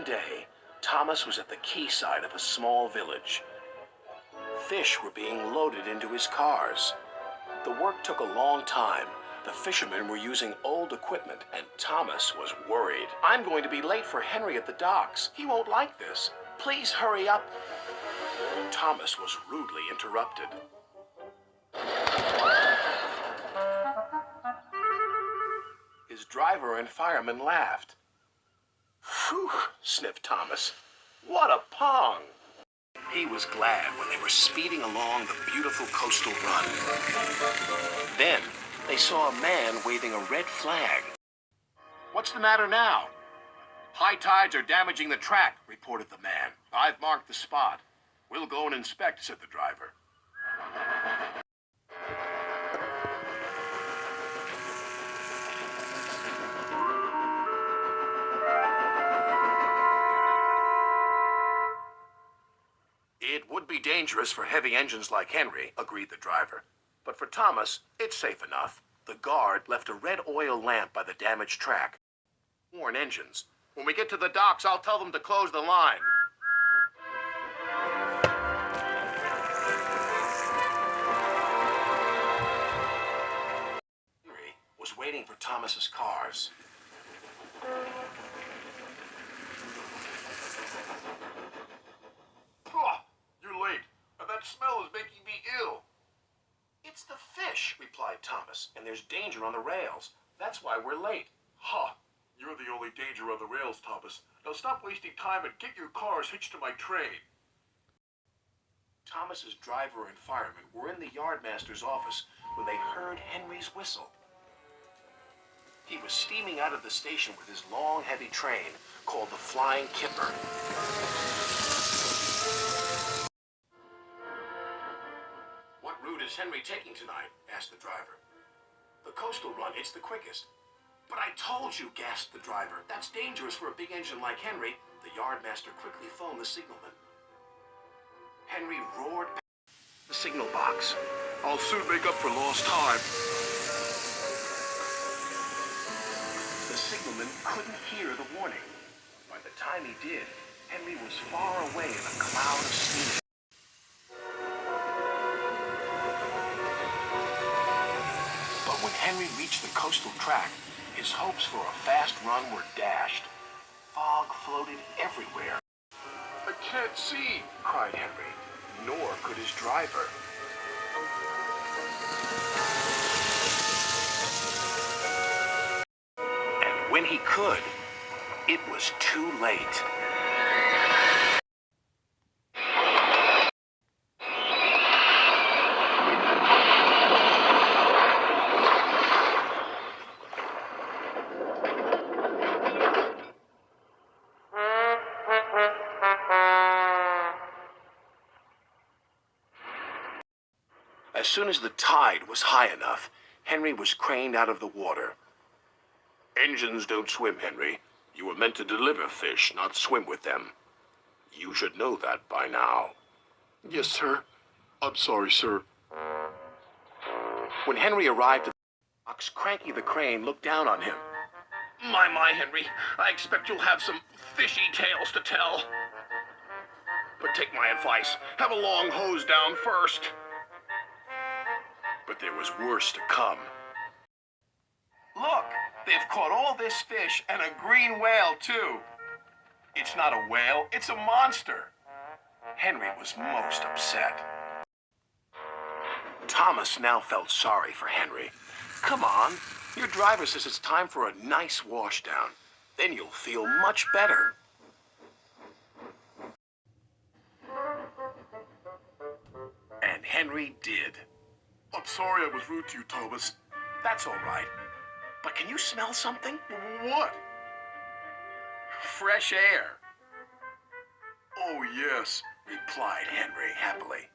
One day, Thomas was at the quayside of a small village. Fish were being loaded into his cars. The work took a long time. The fishermen were using old equipment, and Thomas was worried. "I'm going to be late for Henry at the docks. He won't like this. Please hurry up." Thomas was rudely interrupted. His driver and fireman laughed. "Phew," sniffed Thomas. "What a pong!" He was glad when they were speeding along the beautiful coastal run. Then they saw a man waving a red flag. "What's the matter now?" "High tides are damaging the track," reported the man. "I've marked the spot. We'll go and inspect," said the driver. "It would be dangerous for heavy engines like Henry," agreed the driver. "But for Thomas, it's safe enough." The guard left a red oil lamp by the damaged track. "Warn engines. When we get to the docks, I'll tell them to close the line." Henry was waiting for Thomas's cars. "You're late. That smell is making me ill." "It's the fish," replied Thomas, "and there's danger on the rails. That's why we're late." "Ha! You're the only danger on the rails, Thomas. Now stop wasting time and get your cars hitched to my train." Thomas's driver and fireman were in the yardmaster's office when they heard Henry's whistle. He was steaming out of the station with his long, heavy train called the Flying Kipper. "What route is Henry taking tonight?" asked the driver. "The coastal run. It's the quickest." "But I told you," gasped the driver. "That's dangerous for a big engine like Henry." The yardmaster quickly phoned the signalman. Henry roared back the signal box. "I'll soon make up for lost time." The signalman couldn't hear the warning. By the time he did, Henry was far away in a cloud of steam. But when Henry reached the coastal track, his hopes for a fast run were dashed. Fog floated everywhere. "I can't see," cried Henry, nor could his driver. And when he could, it was too late. As soon as the tide was high enough, Henry was craned out of the water. "Engines don't swim, Henry. You were meant to deliver fish, not swim with them. You should know that by now." "Yes, sir. I'm sorry, sir." When Henry arrived at the docks, Cranky the Crane looked down on him. My, Henry, I expect you'll have some fishy tales to tell. But take my advice. Have a long hose down first." But there was worse to come. "Look, they've caught all this fish and a green whale, too." "It's not a whale, it's a monster." Henry was most upset. Thomas now felt sorry for Henry. "Come on, your driver says it's time for a nice washdown. Then you'll feel much better." And Henry did. "I'm sorry I was rude to you, Thomas." "That's all right. But can you smell something?" "What?" "Fresh air." "Oh, yes," replied Henry happily.